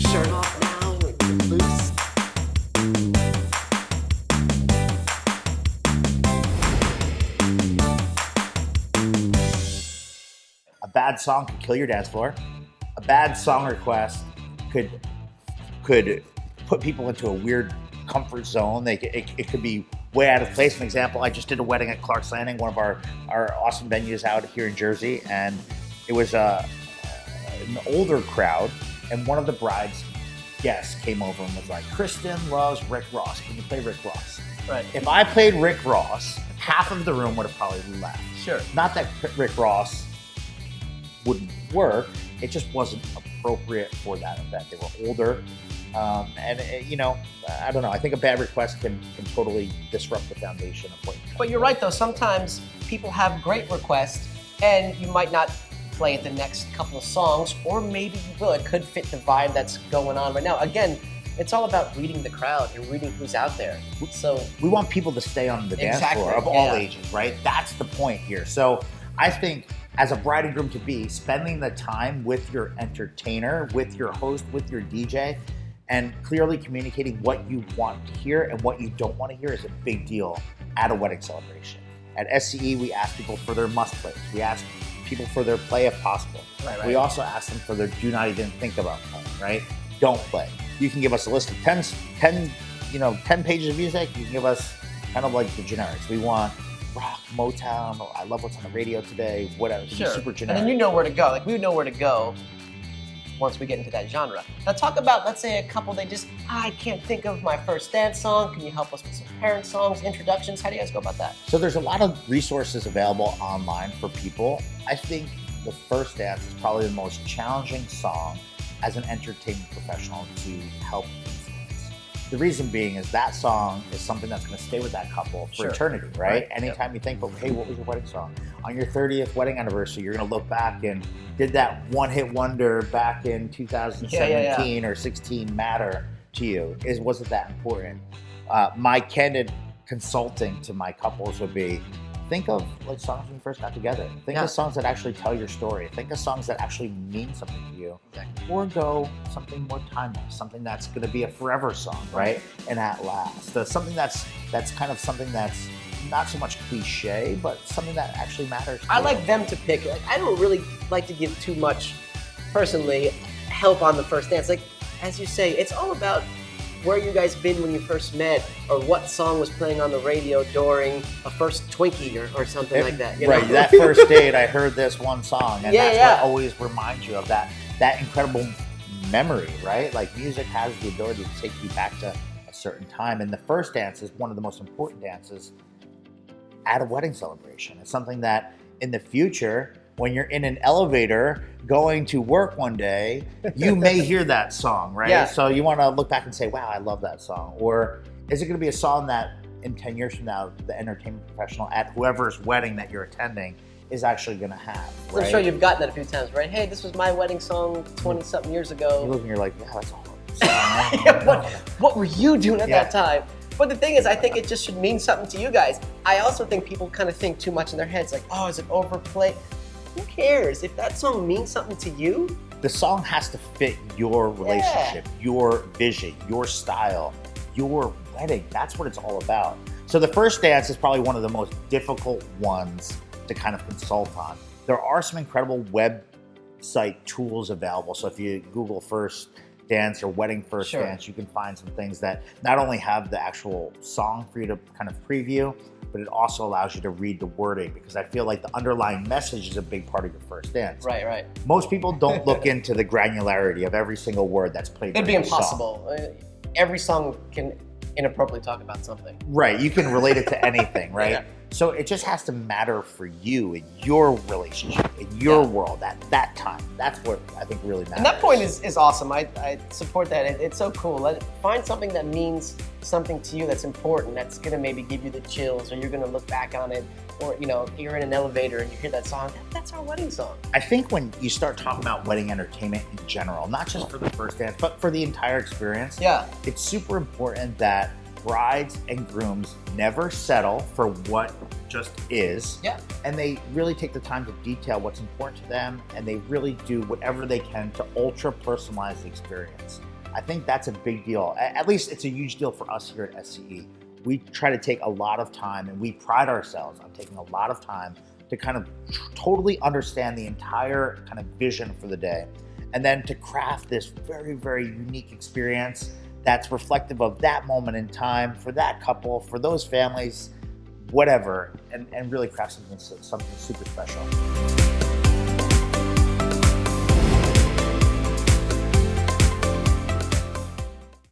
shirt off now, loose. A bad song could kill your dance floor. A bad song request could put people into a weird comfort zone. It could be way out of place. An example, I just did a wedding at Clark's Landing, one of our awesome venues out here in Jersey, and it was an older crowd, and one of the bride's guests came over and was like, Kristen loves Rick Ross. Can you play Rick Ross? Right. If I played Rick Ross, half of the room would have probably left. Sure. Not that Rick Ross wouldn't work, it just wasn't appropriate for that event. They were older, and I don't know. I think a bad request can totally disrupt the foundation of what you're trying. But you're right though, sometimes people have great requests and you might not play the next couple of songs, or maybe you will. It could fit the vibe that's going on right now. Again, it's all about reading the crowd and reading who's out there. So we want people to stay on the dance floor of all ages, right? That's the point here. So I think as a bride and groom to be, spending the time with your entertainer, with your host, with your DJ, and clearly communicating what you want to hear and what you don't want to hear is a big deal at a wedding celebration. At SCE, we ask people for their must plays. We ask people for their play if possible. Right. We also ask them for their do not even think about playing, right? Don't play. You can give us a list of 10 pages of music. You can give us kind of like the generics. We want rock, Motown, I love what's on the radio today, whatever. sure. Super generic. And then you know where to go. Like we know where to go once we get into that genre. Now talk about, let's say a couple, I can't think of my first dance song. Can you help us with some parent songs, introductions? How do you guys go about that? So there's a lot of resources available online for people. I think the first dance is probably the most challenging song as an entertainment professional to help influence. The reason being is that song is something that's going to stay with that couple for eternity, right? Anytime you think, hey, what was your wedding song? On your 30th wedding anniversary, you're going to look back and did that one-hit wonder back in 2017 or 16 matter to you? Was it that important? My candid consulting to my couples would be, think of like songs when you first got together. Think of songs that actually tell your story. Think of songs that actually mean something to you. Or go something more timeless, something that's going to be a forever song, right? And at last, something that's kind of something that's not so much cliche, but something that actually matters. I like them to pick. I don't really like to give too much, personally, help on the first dance. Like as you say, it's all about where you guys been when you first met, or what song was playing on the radio during a first Twinkie or something like that. You know? That first date, I heard this one song, and that's what always reminds you of that incredible memory, right? Like music has the ability to take you back to a certain time, and the first dance is one of the most important dances at a wedding celebration. It's something that in the future, when you're in an elevator going to work one day, you may hear that song, right? Yeah. So you want to look back and say, wow, I love that song. Or is it going to be a song that in 10 years from now, the entertainment professional at whoever's wedding that you're attending is actually going to have, right? I'm sure you've gotten that a few times, right? Hey, this was my wedding song 20-something years ago. You look and you're like, yeah, that's a hard song. What were you doing at that time? But the thing is, I think it just should mean something to you guys. I also think people kind of think too much in their heads, like, oh, is it overplayed? Who cares? If that song means something to you, the song has to fit your relationship, your vision, your style, your wedding. That's what it's all about. So the first dance is probably one of the most difficult ones to kind of consult on. There are some incredible website tools available. So if you Google first dance or wedding first dance, you can find some things that not only have the actual song for you to kind of preview, but it also allows you to read the wording, because I feel like the underlying message is a big part of your first dance. Right. Most people don't look into the granularity of every single word that's played. It'd be impossible. Every song can inappropriately talk about something. Right, you can relate it to anything, right? So it just has to matter for you in your relationship, in your world, at that time. That's what I think really matters. And that point is awesome. I support that. It's so cool. Find something that means something to you that's important, that's going to maybe give you the chills, or you're going to look back on it, or you're in an elevator and you hear that song. That's our wedding song. I think when you start talking about wedding entertainment in general, not just for the first dance, but for the entire experience, it's super important that brides and grooms never settle for what just is. And they really take the time to detail what's important to them, and they really do whatever they can to ultra personalize the experience. I think that's a big deal. At least it's a huge deal for us here at SCE. We try to take a lot of time, and we pride ourselves on taking a lot of time to kind of totally understand the entire kind of vision for the day, and then to craft this very, very unique experience that's reflective of that moment in time for that couple, for those families, whatever, and really craft something super special.